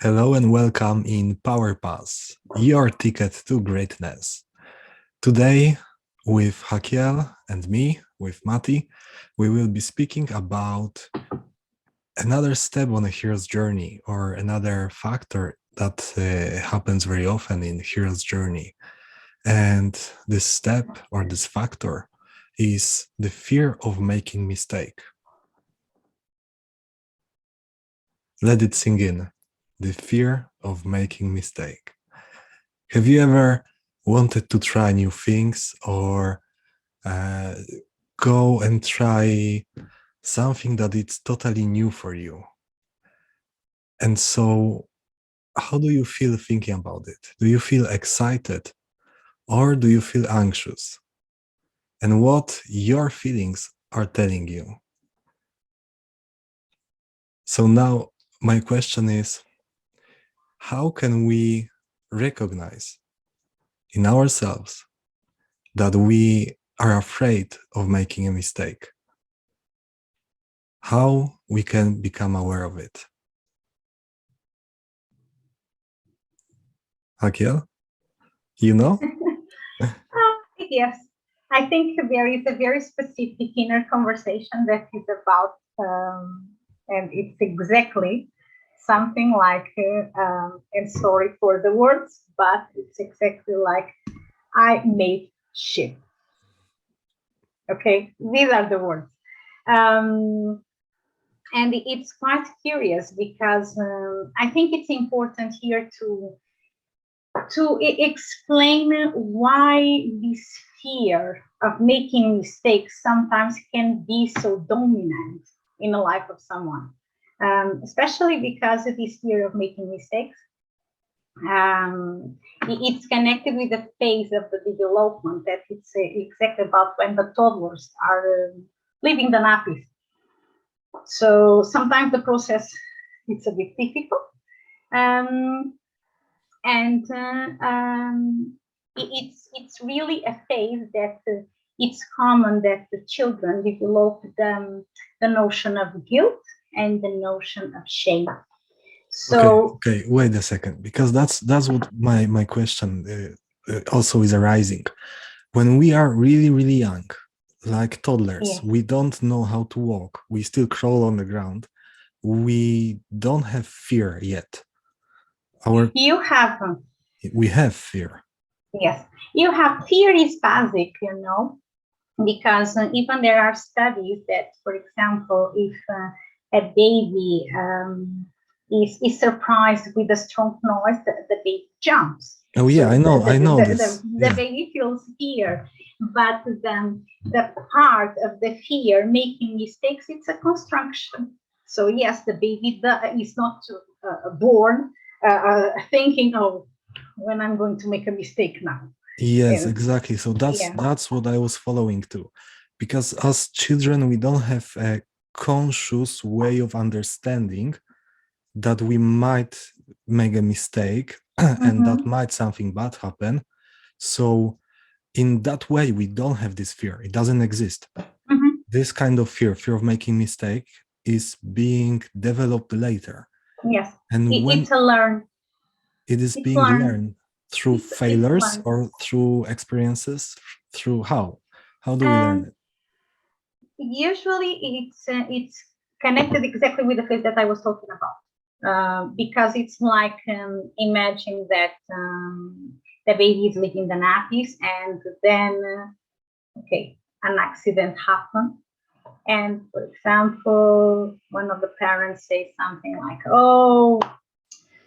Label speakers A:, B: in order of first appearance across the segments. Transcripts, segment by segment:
A: Hello and welcome in PowerPass, your ticket to greatness. Today, with Hakiel and me, with Mati, we will be speaking about another step on a hero's journey, or another factor that happens very often in hero's journey. And this step or this factor is the fear of making mistake. Let it sink in. The fear of making mistake. Have you ever wanted to try new things or go and try something that it's totally new for you? And so how do you feel thinking about it? Do you feel excited or do you feel anxious? And what your feelings are telling you? So now my question is, how can we recognize in ourselves that we are afraid of making a mistake? How we can become aware of it? Hakiel, you know?
B: Yes, I think there is a very specific inner conversation that is about, and it's exactly something like, and sorry for the words, but it's exactly like, I made shit. Okay, these are the words. And it's quite curious because I think it's important here to explain why this fear of making mistakes sometimes can be so dominant in the life of someone, especially because of this fear of making mistakes. It's connected with the phase of the development that it's exactly about when the toddlers are leaving the nappies. So sometimes the process it's a bit difficult. And it's really a phase that it's common that the children develop the notion of guilt and the notion of shame. So
A: okay, wait a second, because that's what my question also is arising. When we are really young, like toddlers, we don't know how to walk. We still crawl on the ground. We don't have fear yet. We have fear.
B: Yes, you have fear is basic, because even there are studies that, for example, if a baby is surprised with a strong noise, the baby jumps.
A: Oh yeah, so I know this.
B: The baby feels fear, but the part of the fear making mistakes, it's a construction. So yes, the baby is not born thinking, oh, when I'm going to make a mistake now.
A: Yes, exactly. So that's what I was following too, because as children we don't have a conscious way of understanding that we might make a mistake and that might something bad happen. So in that way we don't have this fear. It doesn't exist. This kind of fear of making mistake is being developed later.
B: Yes, and it's a learn.
A: It is being learned through failures or through experiences. Through how do we learn it?
B: Usually it's connected exactly with the phase that I was talking about, because it's like imagine that the baby is leaving the nappies and then an accident happened, and for example one of the parents says something like, oh,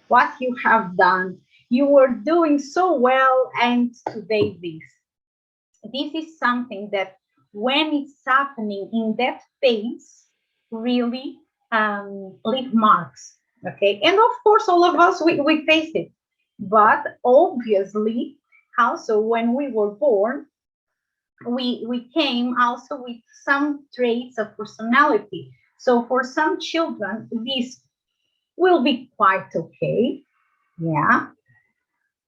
B: what you have done, you were doing so well, and today this is something that when it's happening in that phase really leave marks. Okay, and of course all of us we face it, but obviously also when we were born we came also with some traits of personality. So for some children this will be quite okay, yeah,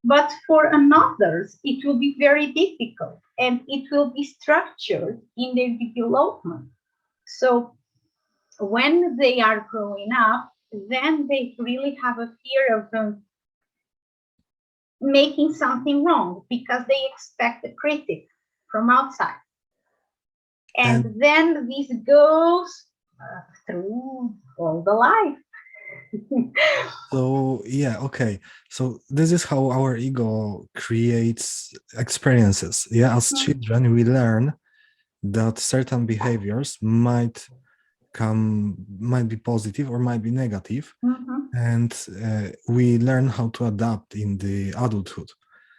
B: but for others it will be very difficult and it will be structured in their development. So when they are growing up, then they really have a fear of making something wrong because they expect a critic from outside. And then this goes through all the life.
A: So yeah, okay. So this is how our ego creates experiences. Yeah, as children, we learn that certain behaviors might be positive or might be negative, and we learn how to adapt in the adulthood.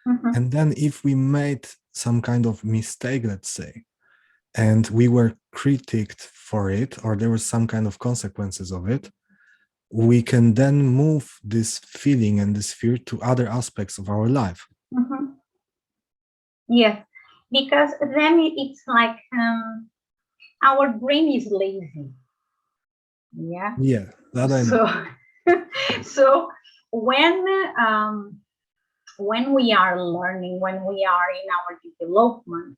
A: And then if we made some kind of mistake, let's say, and we were critiqued for it, or there was some kind of consequences of it, we can then move this feeling and this fear to other aspects of our life.
B: Yes, because then it's like our brain is lazy. Yeah.
A: Yeah, that I know.
B: So when we are learning, when we are in our development,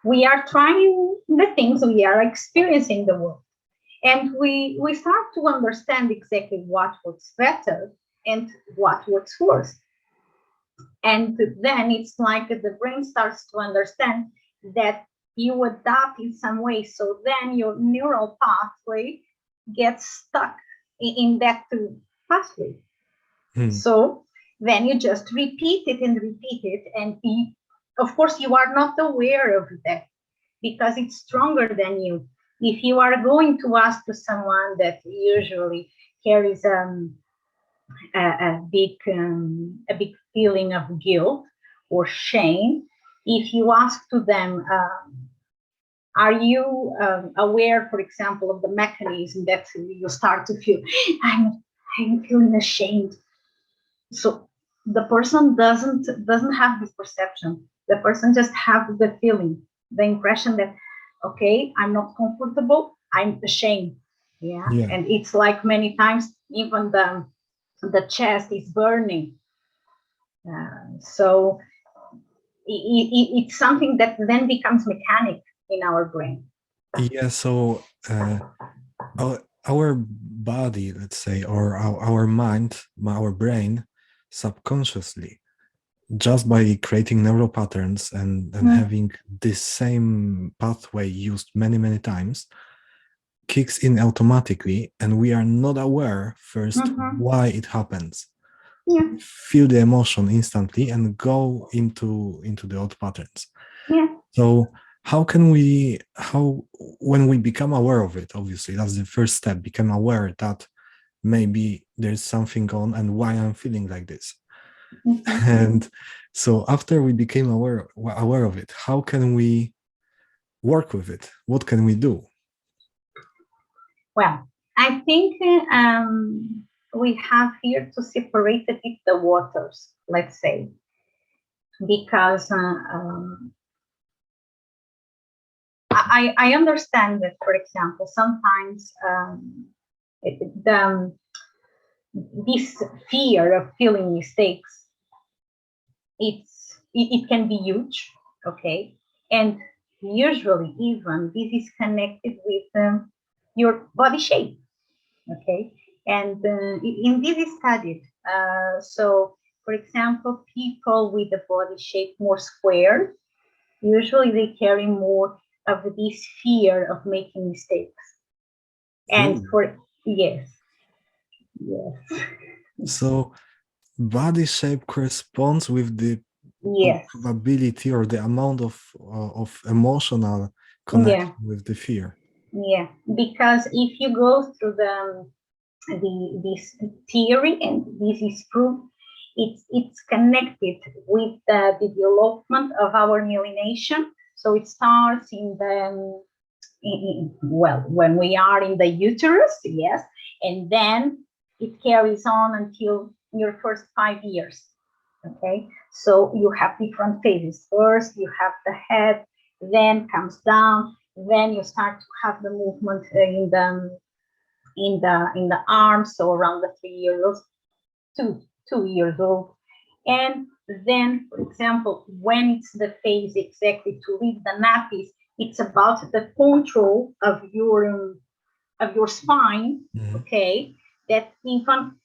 B: we are trying the things, we are experiencing the world, and we start to understand exactly what works better and what works worse. And then it's like the brain starts to understand that you adapt in some way. So then your neural pathway gets stuck in that pathway. So then you just repeat it. And of course, you are not aware of that because it's stronger than you. If you are going to ask to someone that usually carries a big feeling of guilt or shame, if you ask to them, are you aware, for example, of the mechanism that you start to feel, I'm feeling ashamed. So the person doesn't have this perception. The person just has the feeling, the impression that, okay, I'm not comfortable, I'm ashamed. Yeah. And it's like many times even the chest is burning. So it's something that then becomes mechanic in our brain.
A: Yeah, so our body, let's say, or our mind, our brain, subconsciously, just by creating neural patterns and having this same pathway used many, many times, kicks in automatically, and we are not aware first why it happens.
B: Yeah.
A: Feel the emotion instantly and go into the old patterns.
B: Yeah.
A: So when we become aware of it, obviously that's the first step, become aware that maybe there's something on and why I'm feeling like this. And so after we became aware of it, how can we work with it? What can we do?
B: Well, I think we have here to separate a bit the waters, let's say, because I understand that, for example, sometimes this fear of feeling mistakes, it can be huge, okay, and usually even this is connected with your body shape, okay, and in this is studied. So, for example, people with the body shape more square, usually they carry more of this fear of making mistakes. And yes.
A: So body shape corresponds with the probability or the amount of emotional connection with the fear.
B: Yeah, because if you go through this theory, and this is proof, it's connected with the development of our myelination. So it starts when we are in the uterus, yes, and then it carries on until your first 5 years. Okay, so you have different phases. First, you have the head, then comes down, then you start to have the movement in the arms, so around the 3 years old, 2 years old, and then, for example, when it's the phase exactly to leave the nappies, it's about the control of your of your spine, okay, that even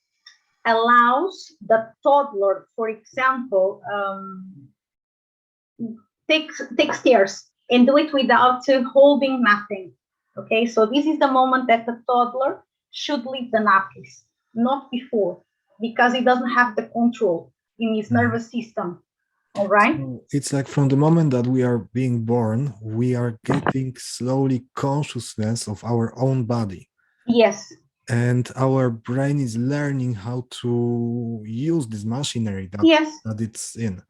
B: allows the toddler, for example, take stairs and do it without holding nothing. Okay, so this is the moment that the toddler should leave the nappies, not before, because he doesn't have the control in his nervous system. All right.
A: So it's like from the moment that we are being born, we are getting slowly consciousness of our own body.
B: Yes.
A: And our brain is learning how to use this machinery that,
B: yes.
A: that it's in.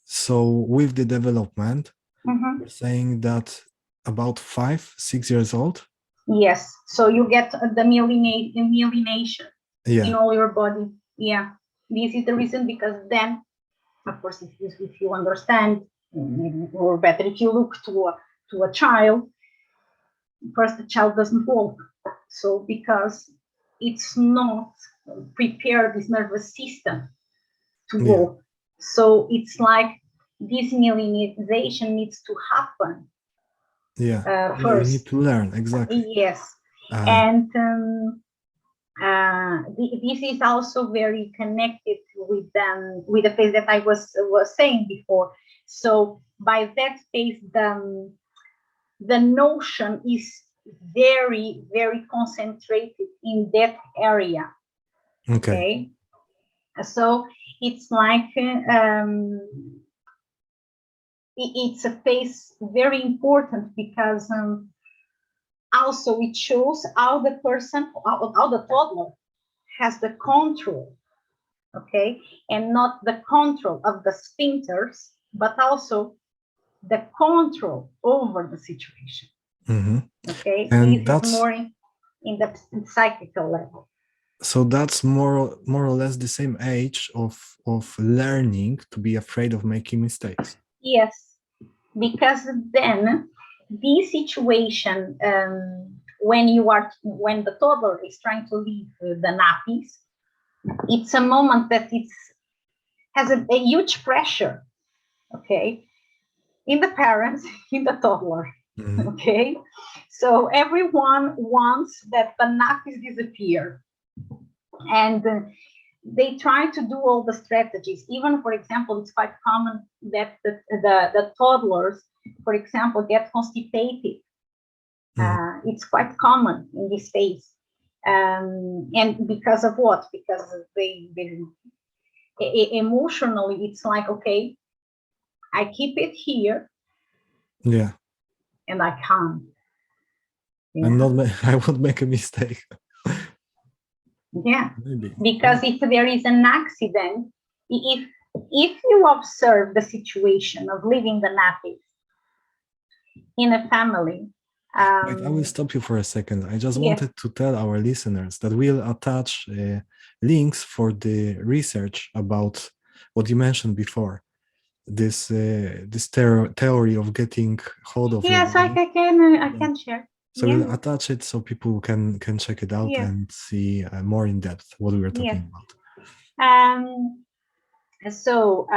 A: So with the development, you're saying that about 5-6 years old?
B: Yes. So you get the myelination in all your body. Yeah. This is the reason, because then, of course, if you understand, or better, if you look to a child, first the child doesn't walk. So because it's not prepared, this nervous system to walk. So it's like this myelinization needs to happen. First.
A: You need to learn, exactly.
B: Yes. And this is also very connected with the phase that I was saying before. So by that phase, the notion is very, very concentrated in that area. Okay. So it's like it's a phase very important, because also it shows how the person, how the toddler has the control, okay, and not the control of the sphincters, but also the control over the situation. Okay, and this is more in the psychical level.
A: So that's more or less the same age of learning to be afraid of making mistakes.
B: Yes, because then this situation, when the toddler is trying to leave the nappies, it's a moment that has a huge pressure, okay, in the parents, in the toddler. Okay, so everyone wants that the nappies disappear, and they try to do all the strategies. Even, for example, it's quite common that the toddlers, for example, get constipated. It's quite common in this phase. And because of what? Because they emotionally, it's like, okay, I keep it here.
A: Yeah.
B: And I can't.
A: Yeah. I won't make a mistake.
B: Yeah. Maybe. Because if there is an accident, if you observe the situation of leaving the nappies in a family.
A: Wait, I will stop you for a second. I just wanted to tell our listeners that we'll attach links for the research about what you mentioned before. This theory of getting hold of.
B: Yes, I can share.
A: So we'll attach it so people can check it out and see more in depth what we were talking about.
B: So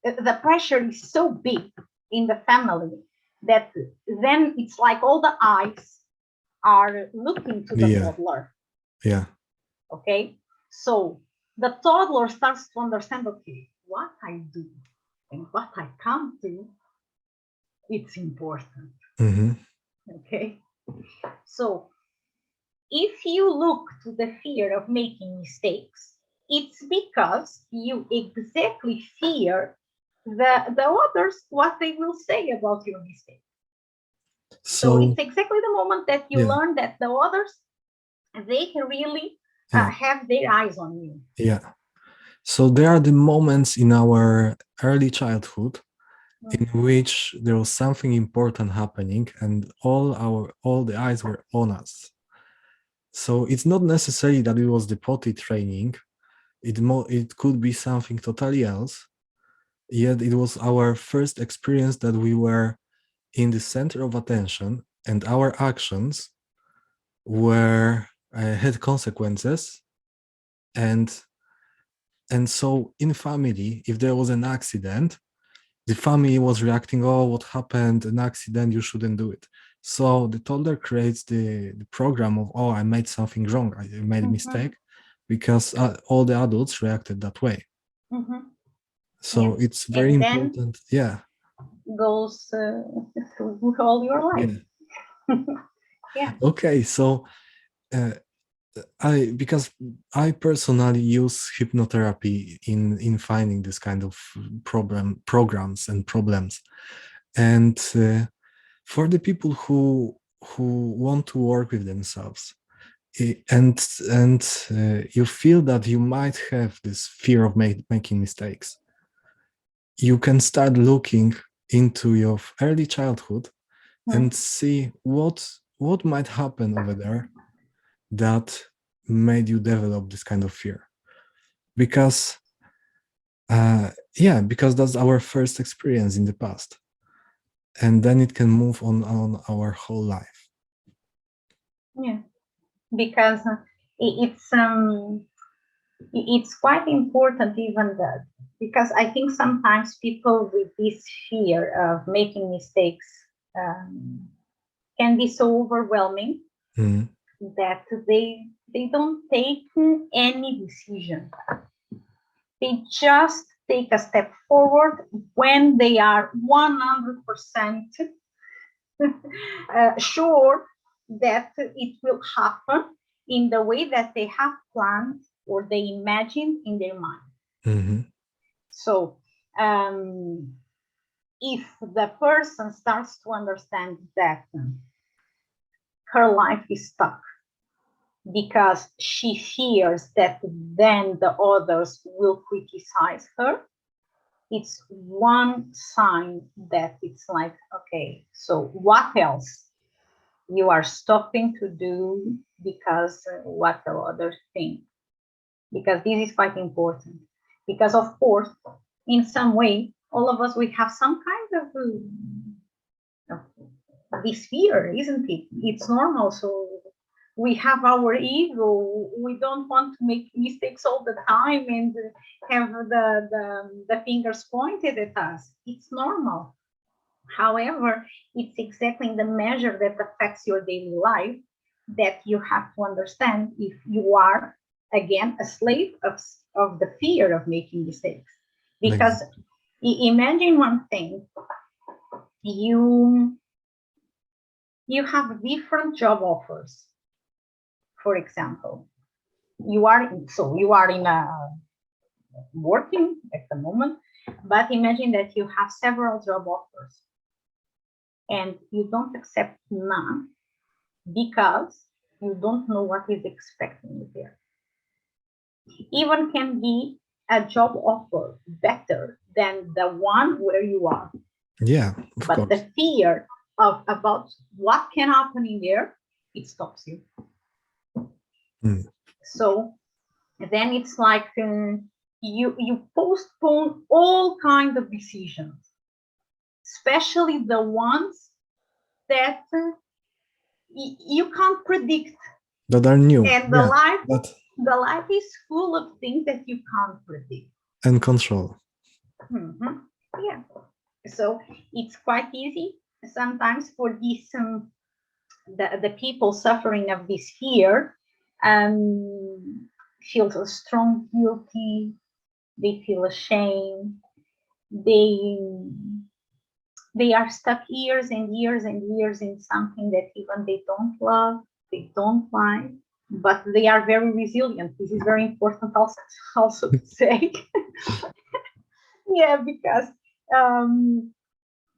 B: the pressure is so big in the family that then it's like all the eyes are looking to the toddler.
A: Yeah.
B: Okay. So the toddler starts to understand, okay, what I do and what I can't do, it's important. Okay. So if you look to the fear of making mistakes, it's because you exactly fear the others, what they will say about your mistake. So it's exactly the moment that you learn that the others, they can really have their eyes on you.
A: Yeah. So there are the moments in our early childhood in which there was something important happening and all the eyes were on us. So it's not necessarily that it was the potty training. It could be something totally else. Yet it was our first experience that we were in the center of attention, and our actions had consequences. And so in family, if there was an accident, the family was reacting, oh, what happened, an accident, you shouldn't do it. So the toddler creates the program of, oh, I made something wrong, I made a mistake, because all the adults reacted that way. So it's very important. Yeah.
B: Goes through all your life.
A: Yeah. Okay. So because I personally use hypnotherapy in finding this kind of programs and problems, and for the people who want to work with themselves, and you feel that you might have this fear of making mistakes, you can start looking into your early childhood and see what might happen over there that made you develop this kind of fear. Because because that's our first experience in the past, and then it can move on our whole life.
B: Yeah, because it's quite important even that, because I think sometimes people with this fear of making mistakes can be so overwhelming that they don't take any decision. They just take a step forward when they are 100% sure that it will happen in the way that they have planned or they imagine in their mind. So if the person starts to understand that her life is stuck because she fears that then the others will criticize her, it's one sign that it's like, okay, so what else you are stopping to do because what the others think? Because this is quite important. Because of course, in some way, all of us, we have some kind of this fear, isn't it? It's normal. So we have our ego. We don't want to make mistakes all the time and have the fingers pointed at us. It's normal. However, it's exactly in the measure that affects your daily life that you have to understand if you are, again, a slave of the fear of making mistakes. Because imagine one thing, you have different job offers. For example, you are in a working at the moment, but imagine that you have several job offers and you don't accept none because you don't know what is expecting you there. Even can be a job offer better than the one where you are.
A: Yeah,
B: but course. The fear about what can happen in there, it stops you. So then it's like you postpone all kinds of decisions, especially the ones that you can't predict,
A: that are new,
B: and the life is full of things that you can't predict
A: and control.
B: Yeah, so it's quite easy sometimes for these the people suffering of this fear feel a strong guilty, they feel ashamed, they are stuck years and years and years in something that even they don't love, they don't like, but they are very resilient. This is very important also to say. Yeah, because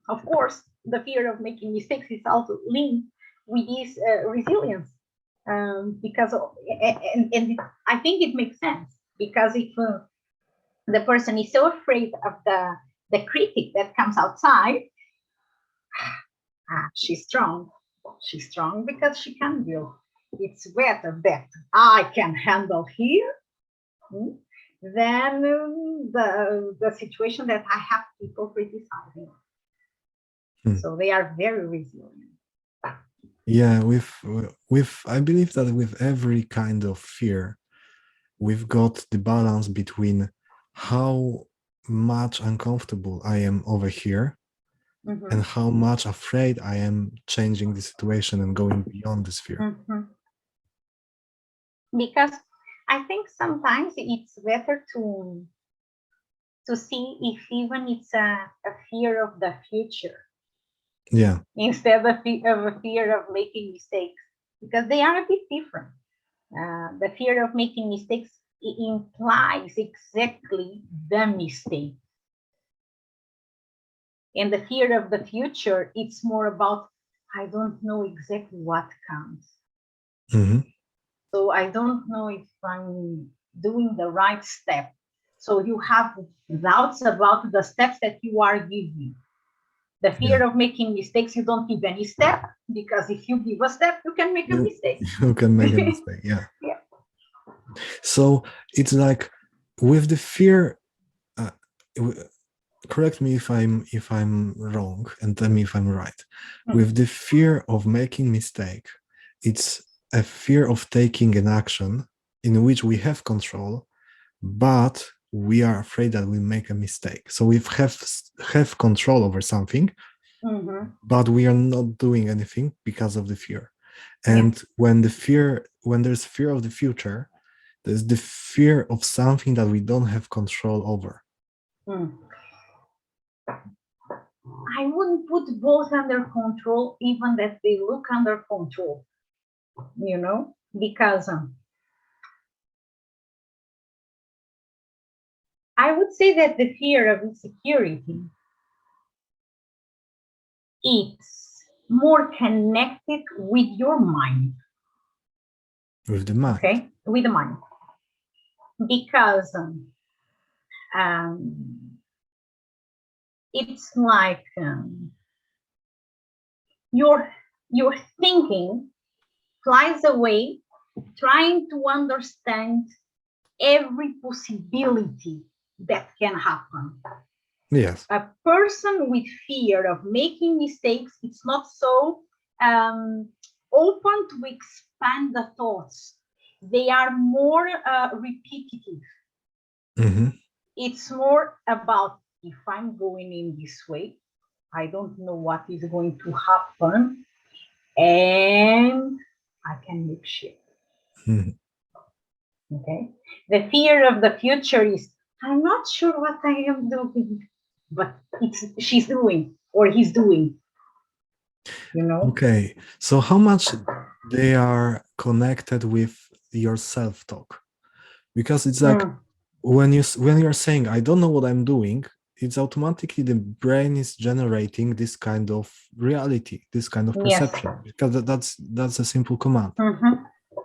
B: of course the fear of making mistakes is also linked with this resilience, because and I think it makes sense, because if the person is so afraid of the critic that comes outside, she's strong because she can do. It's better that I can handle here than the situation that I have people criticizing. So they are very resilient.
A: Yeah, with I believe that with every kind of fear, we've got the balance between how much uncomfortable I am over here and how much afraid I am changing the situation and going beyond this fear.
B: Because I think sometimes it's better to see if even it's a fear of the future.
A: Yeah.
B: Instead of a fear of making mistakes, because they are a bit different. The fear of making mistakes implies exactly the mistake. And the fear of the future, it's more about, I don't know exactly what comes. So I don't know if I'm doing the right step. So you have doubts about the steps that you are giving. The fear of making mistakes, you don't give any step, because if you give a step, you can make a mistake.
A: You can make a mistake, yeah. So it's like with the fear, correct me if I'm wrong and tell me if I'm right. With the fear of making mistake, it's a fear of taking an action in which we have control, but we are afraid that we make a mistake. So we have control over something, but we are not doing anything because of the fear. And when there's fear of the future, there's the fear of something that we don't have control over.
B: I wouldn't put both under control, even that they look under control, because I would say that the fear of insecurity, it's more connected with your mind.
A: With the mind.
B: Okay, with the mind. Because it's like your thinking flies away trying to understand every possibility that can happen.
A: Yes.
B: A person with fear of making mistakes, it's not so open to expand the thoughts. They are more repetitive. It's more about, if I'm going in this way, I don't know what is going to happen, and I can make shit. Okay. The fear of the future is, I'm not sure what I am doing, but she's doing or he's doing.
A: Okay. So how much they are connected with your self-talk? Because it's like when you're saying, I don't know what I'm doing, it's automatically the brain is generating this kind of reality, this kind of perception, because that's a simple command.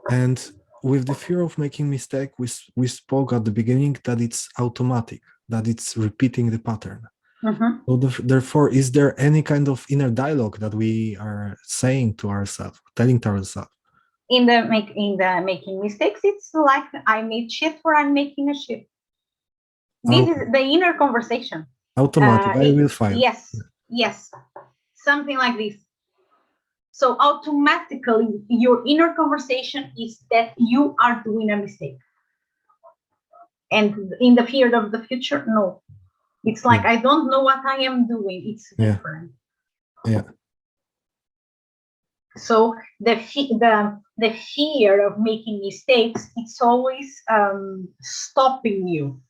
A: And with the fear of making mistake, we spoke at the beginning that it's automatic, that it's repeating the pattern. So therefore, is there any kind of inner dialogue that we are saying to ourselves, telling to ourselves?
B: In the making mistakes, it's like I made shit or I'm making a shit. This is the inner conversation.
A: Automatic, I will fail.
B: Yes, something like this. So automatically, your inner conversation is that you are doing a mistake. And in the fear of the future, no. It's like, I don't know what I am doing. It's different.
A: Yeah.
B: So the fear of making mistakes, it's always stopping you.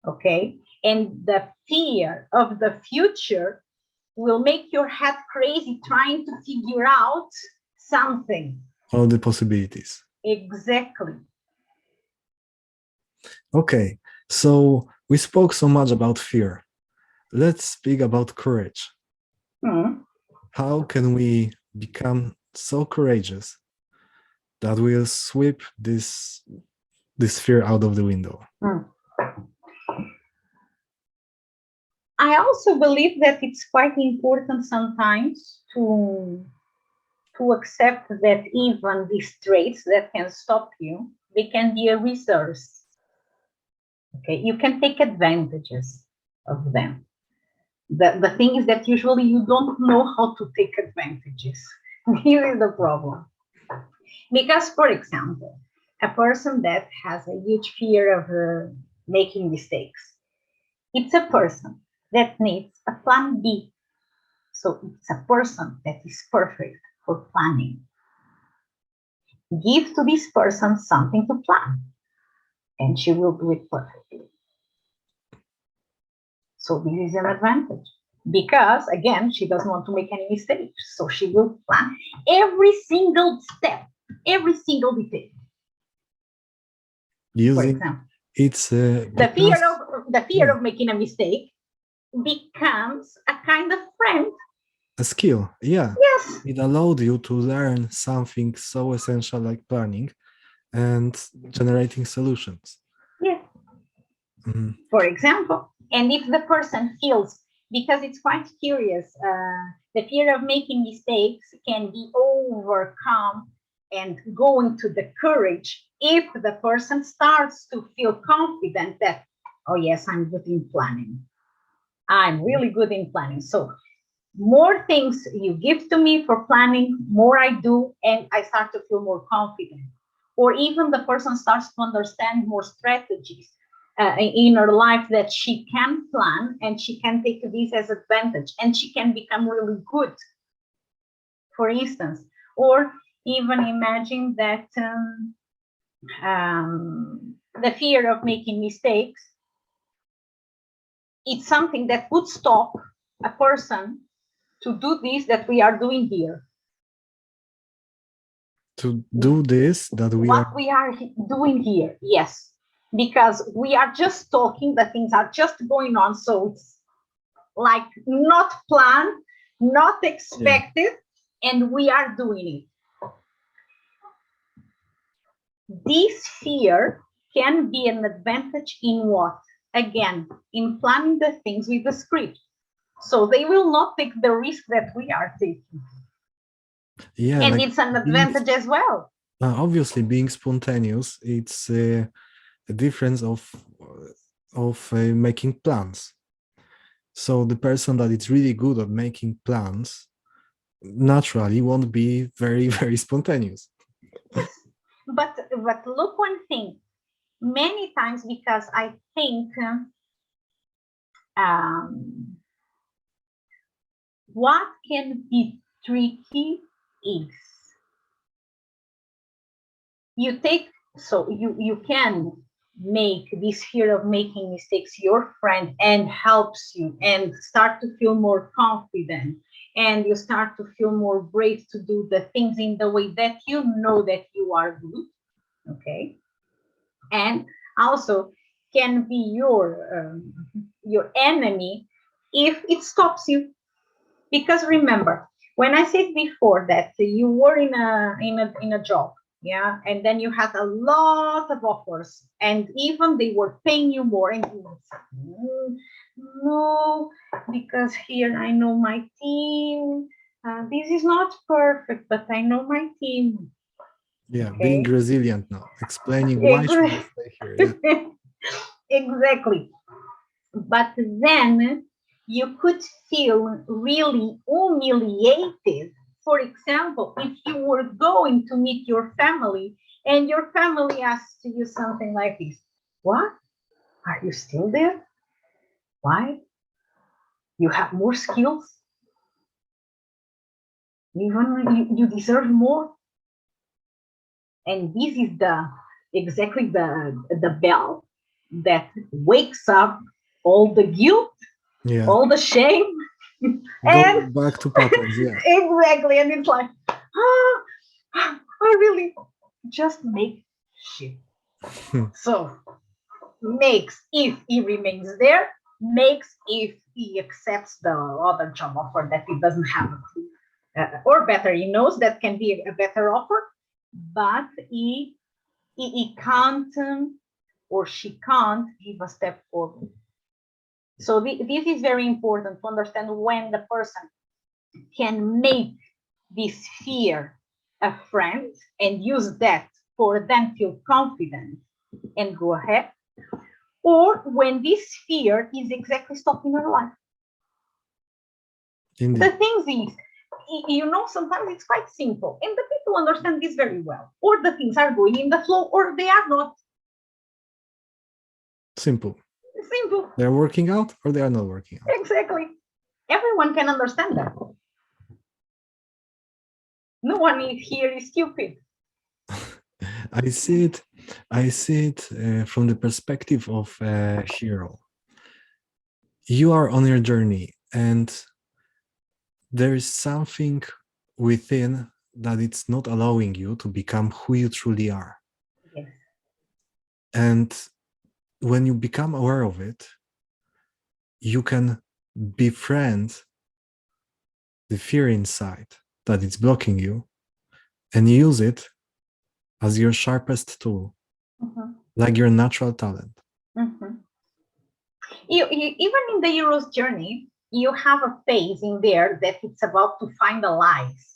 B: Okay. And the fear of the future will make your head crazy trying to figure out something.
A: All the possibilities.
B: Exactly.
A: Okay. So we spoke so much about fear. Let's speak about courage. How can we become so courageous that we'll sweep this fear out of the window?
B: I also believe that it's quite important sometimes to accept that even these traits that can stop you, they can be a resource. Okay, you can take advantages of them. The thing is that usually you don't know how to take advantages. Here is the problem. Because, for example, a person that has a huge fear of making mistakes, it's a person that needs a plan B. So it's a person that is perfect for planning. Give to this person something to plan, and she will do it perfectly. So this is an advantage because, again, she doesn't want to make any mistakes. So she will plan every single step, every single detail. For
A: Using
B: example,
A: it's
B: the fear of making a mistake becomes a kind of friend.
A: a skill. Yeah.
B: Yes.
A: It allowed you to learn something so essential like planning and generating solutions.
B: Yeah.
A: Mhm.
B: For example, and if the person feels, because it's quite curious, the fear of making mistakes can be overcome and go into the courage if the person starts to feel confident that, oh yes, I'm good in planning. I'm really good in planning. So more things you give to me for planning, more I do, and I start to feel more confident. Or even the person starts to understand more strategies in her life that she can plan and she can take this as advantage and she can become really good, for instance. Or even imagine that the fear of making mistakes, it's something that would stop a person to do this that we are doing here.
A: To do this that we
B: are doing here, yes, because we are just talking, the things are just going on, so it's like not planned, not expected, and we are doing it. This fear can be an advantage in what? Again, in planning the things with the script. So they will not take the risk that we are taking.
A: Yeah,
B: and
A: like
B: it's an advantage as well.
A: Obviously, being spontaneous, it's a difference of making plans. So the person that is really good at making plans naturally won't be very, very spontaneous.
B: But look one thing, many times, because I think what can be tricky is you take, so you can make this fear of making mistakes your friend and helps you and start to feel more confident, and you start to feel more brave to do the things in the way that you know that you are good, okay? And also can be your enemy if it stops you. Because remember, when I said before that you were in a job, yeah, and then you had a lot of offers, and even they were paying you more, and you would say, no, because here I know my team. This is not perfect, but I know my team.
A: Yeah,
B: Okay?
A: being resilient now, explaining why should I stay here. Yeah.
B: Exactly. But then you could feel really humiliated. For example, if you were going to meet your family and your family asks you something like this: what? Are you still there? Why? You have more skills? Even you deserve more? And this is exactly the bell that wakes up all the guilt, all the shame.
A: Go back to patterns, yeah.
B: Exactly. And it's like, I really just make shit. So makes if he remains there, makes if he accepts the other job offer that he doesn't have a clue. Or better, he knows that can be a better offer, but he can't or she can't give a step forward. So this is very important to understand when the person can make this fear a friend and use that for them feel confident and go ahead, or when this fear is exactly stopping her life. Indeed. The thing is, sometimes it's quite simple, and the people understand this very well. Or the things are going in the flow, or they are not.
A: Simple.
B: Simple.
A: They're working out, or they are not working out.
B: Exactly. Everyone can understand that. No one here is stupid.
A: I see it from the perspective of a hero. You are on your journey, and there is something within that it's not allowing you to become who you truly are.
B: Yes.
A: And when you become aware of it, you can befriend the fear inside that it's blocking you and use it as your sharpest tool, like your natural talent.
B: Even in the hero's journey, you have a phase in there that it's about to find allies.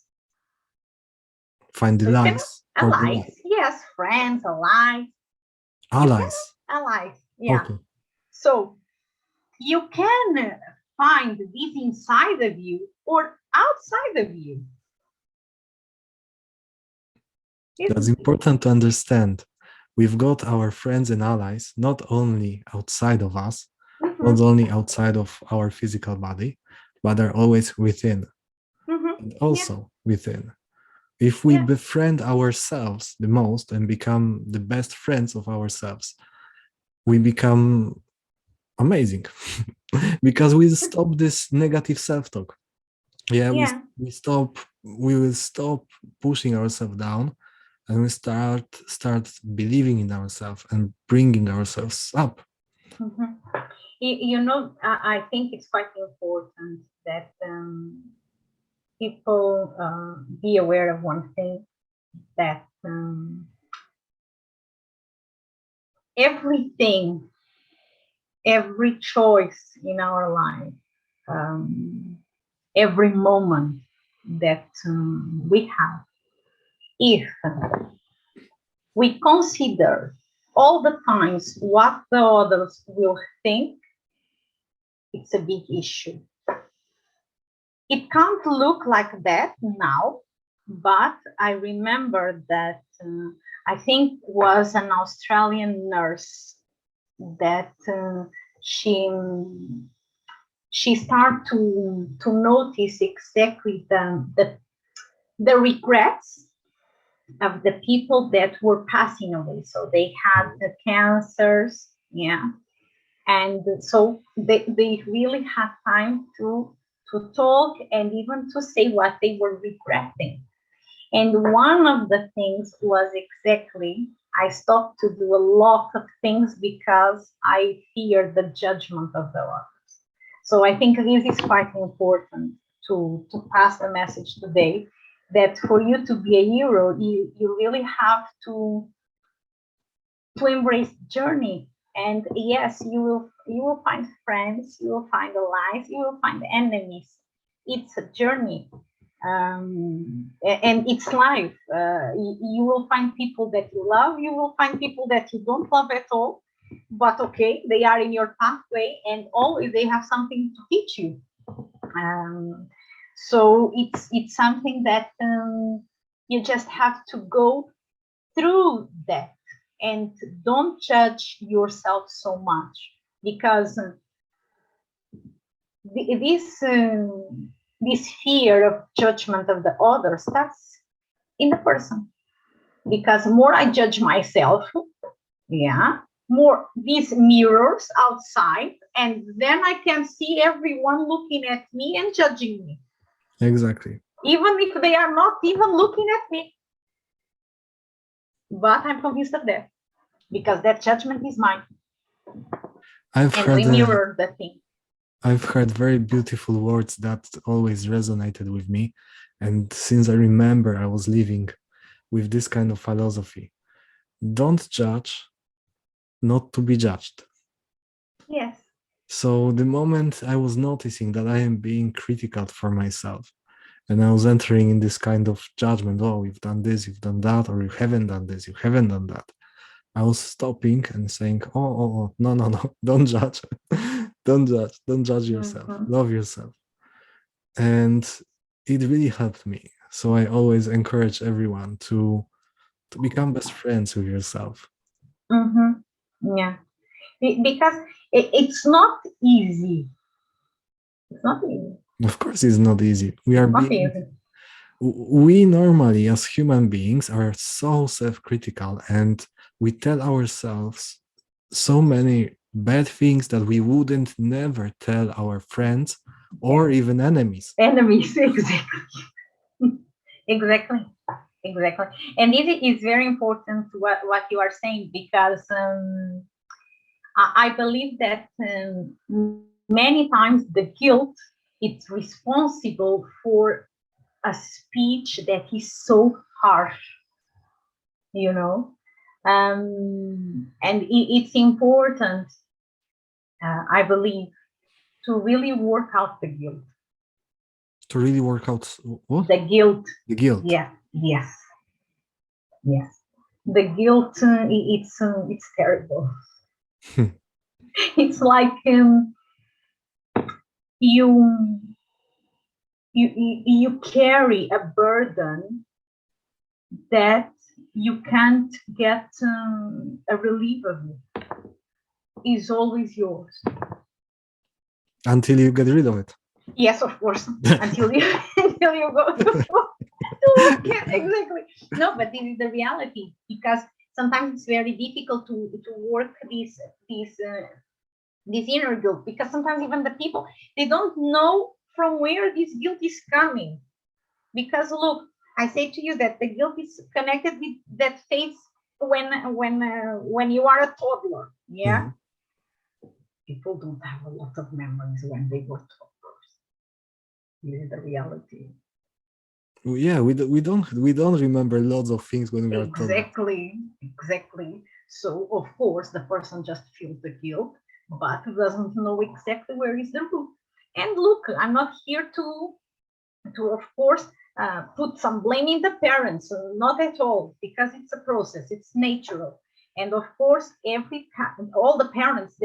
A: Find the lies.
B: Allies, yes, friends, allies.
A: Allies.
B: Allies, yeah.
A: Okay.
B: So you can find this inside of you or outside of you.
A: That's important to understand. We've got our friends and allies not only outside of us, not only outside of our physical body, but they're always within, and also within. If we befriend ourselves the most and become the best friends of ourselves, we become amazing because we stop this negative self-talk. We will stop pushing ourselves down, and we start believing in ourselves and bringing ourselves up.
B: You know, I think it's quite important that people be aware of one thing, that everything, every choice in our life, every moment that we have, if we consider all the times what the others will think, it's a big issue. It can't look like that now, but I remember that I think was an Australian nurse that she started to notice exactly the regrets of the people that were passing away. So they had the cancers, and so they really had time to talk and even to say what they were regretting. And one of the things was exactly, I stopped to do a lot of things because I feared the judgment of the others. So I think this is quite important to pass the message today, that for you to be a hero, you really have to embrace the journey. And yes, you will find friends, you will find allies, you will find enemies. It's a journey, and it's life. You will find people that you love, you will find people that you don't love at all, but okay, they are in your pathway, and always they have something to teach you. So it's something that you just have to go through that. And don't judge yourself so much, because this fear of judgment of the other starts in the person. Because more I judge myself, more these mirrors outside, and then I can see everyone looking at me and judging me.
A: Exactly.
B: Even if they are not even looking at me. But I'm convinced of that, because that judgment is mine. I've
A: heard very beautiful words that always resonated with me. And since I remember, I was living with this kind of philosophy. Don't judge, not to be judged.
B: Yes.
A: So the moment I was noticing that I am being critical for myself, and I was entering in this kind of judgment, oh, you've done this, you've done that, or you haven't done this, you haven't done that. I was stopping and saying, oh, no, don't judge. Don't judge yourself. Love yourself. And it really helped me. So I always encourage everyone to become best friends with yourself.
B: Yeah, because it's not easy It's not easy.
A: Of course, it's not easy. We are
B: Not
A: being,
B: easy.
A: we normally as human beings are so self-critical, and we tell ourselves so many bad things that we wouldn't never tell our friends or even enemies.
B: Enemies, exactly. Exactly. Exactly. And this is very important what you are saying, because I believe that many times the guilt it's responsible for a speech that is so harsh, you know. And it's important, I believe, to really work out the guilt.
A: To really work out what?
B: The guilt.
A: The guilt.
B: Yeah. Yes. Yes. The guilt. It's terrible. It's like you you carry a burden that you can't get a relief of it. Is always yours.
A: Until you get rid of it.
B: Yes, of course. until you go to work. Yeah, exactly. No, but this is the reality, because sometimes it's very difficult to work this inner guilt, because sometimes even the people, they don't know from where this guilt is coming. Because look, I say to you that the guilt is connected with that phase when you are a toddler. Yeah.
A: Mhm.
B: People don't have a lot of memories when they were toddlers. This is the reality.
A: Yeah, we don't remember lots of things when we are toddlers.
B: Exactly. So of course the person just feels the guilt, but doesn't know exactly where is the root. And look, I'm not here to of course put some blame in the parents, not at all, because it's a process, it's natural. And of course all the parents,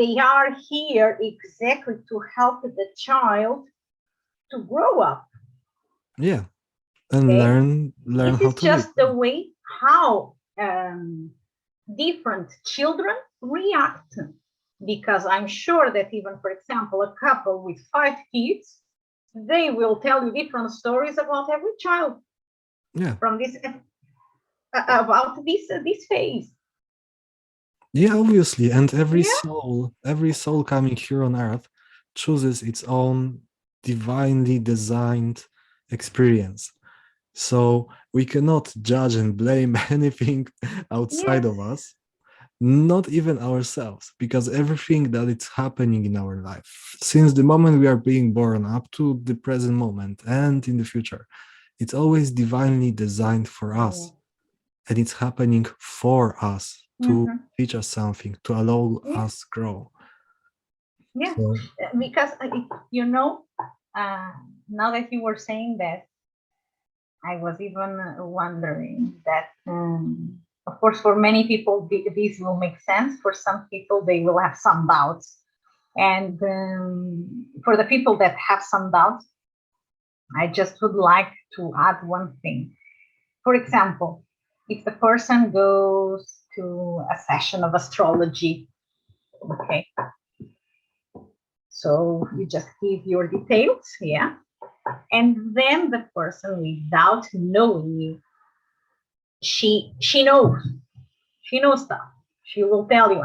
B: they are here exactly to help the child to grow up.
A: Yeah, and
B: Okay,
A: learn
B: this
A: how
B: is
A: to live.
B: just the way how different children react, because I'm sure that even, for example, a couple with 5 kids, they will tell you different stories about every child.
A: Yeah.
B: From this about this phase.
A: Yeah, obviously, and
B: Yeah.
A: every soul coming here on earth chooses its own divinely designed experience. So we cannot judge and blame anything outside
B: Yes.
A: of us, not even ourselves, because everything that is happening in our life, since the moment we are being born up to the present moment and in the future, it's always divinely designed for us. And it's happening for us to
B: Mm-hmm.
A: teach us something, to allow
B: Yeah.
A: us grow.
B: Yeah.
A: So
B: Because you know, now that you were saying that, I was even wondering that, of course, for many people, this will make sense. For some people, they will have some doubts. And for the people that have some doubts, I just would like to add one thing. For example, if the person goes to a session of astrology, okay, so you just give your details, yeah, and then the person, without knowing you, she knows stuff. She will tell you,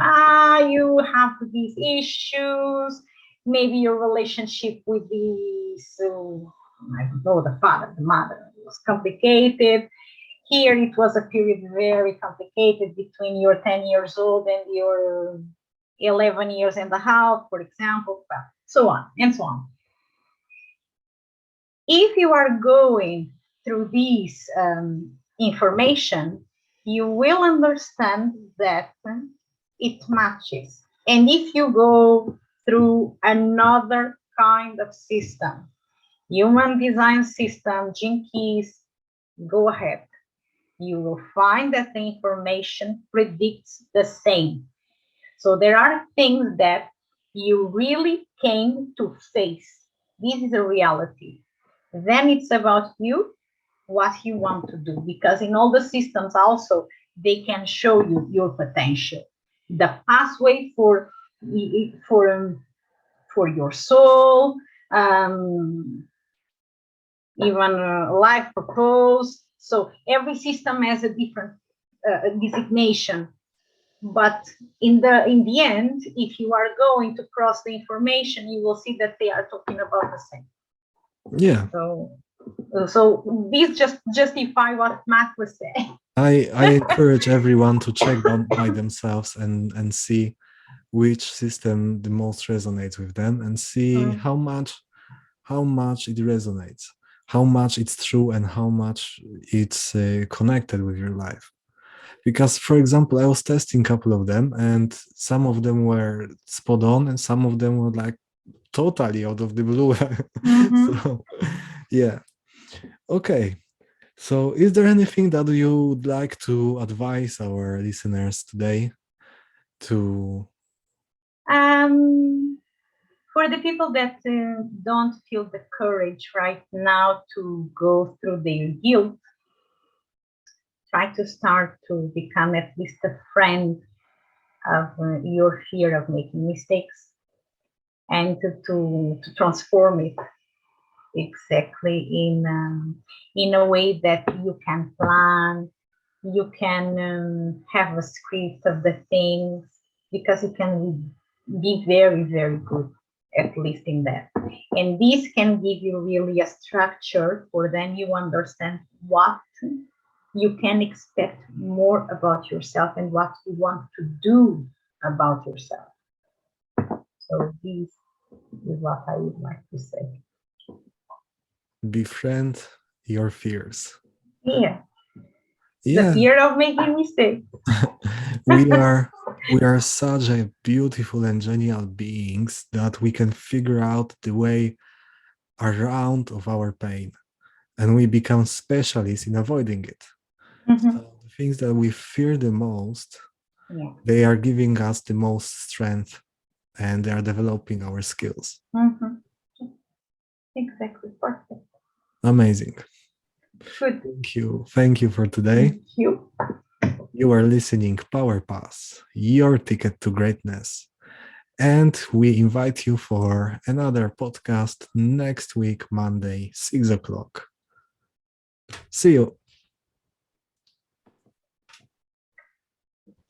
B: you have these issues, maybe your relationship with these, I don't know, the father, the mother was complicated. Here it was a period very complicated between your 10 years old and your 11 years and a half, for example, so on and so on. If you are going through this information, you will understand that it matches. And if you go through another kind of system, human design system, gene keys, go ahead. You will find that the information predicts the same. So there are things that you really came to face. This is a reality. Then it's about you, what you want to do, because in all the systems also, they can show you your potential. The pathway for for your soul, even life purpose. So every system has a different designation. But in the end, if you are going to cross the information, you will see that they are talking about the same.
A: Yeah.
B: So these just justify what Matt was saying.
A: I encourage everyone to check by themselves and see which system the most resonates with them, and see how much it resonates, how much it's true, and how much it's connected with your life. Because, for example, I was testing a couple of them, and some of them were spot on, and some of them were like totally out of the blue. So, yeah. Okay. So, is there anything that you would like to advise our listeners today to?
B: For the people that don't feel the courage right now to go through their guilt, try to start to become at least a friend of your fear of making mistakes, and to transform it exactly in a way that you can plan, you can have a script of the things, because you can be very, very good, at least in that. And this can give you really a structure, for then you understand what you can expect more about yourself and what you want to do about yourself. So this is what I would like to say.
A: Befriend your fears.
B: Yeah.
A: Yeah.
B: The fear of making mistakes.
A: we are such a beautiful and genial beings that we can figure out the way around of our pain, and we become specialists in avoiding it. So the things that we fear the most, they are giving us the most strength, and they are developing our skills.
B: Exactly. Perfect.
A: Amazing.
B: Good.
A: Thank you for today.
B: Thank you.
A: You are listening PowerPass, your ticket to greatness. And we invite you for another podcast next week, Monday, 6 o'clock. See you.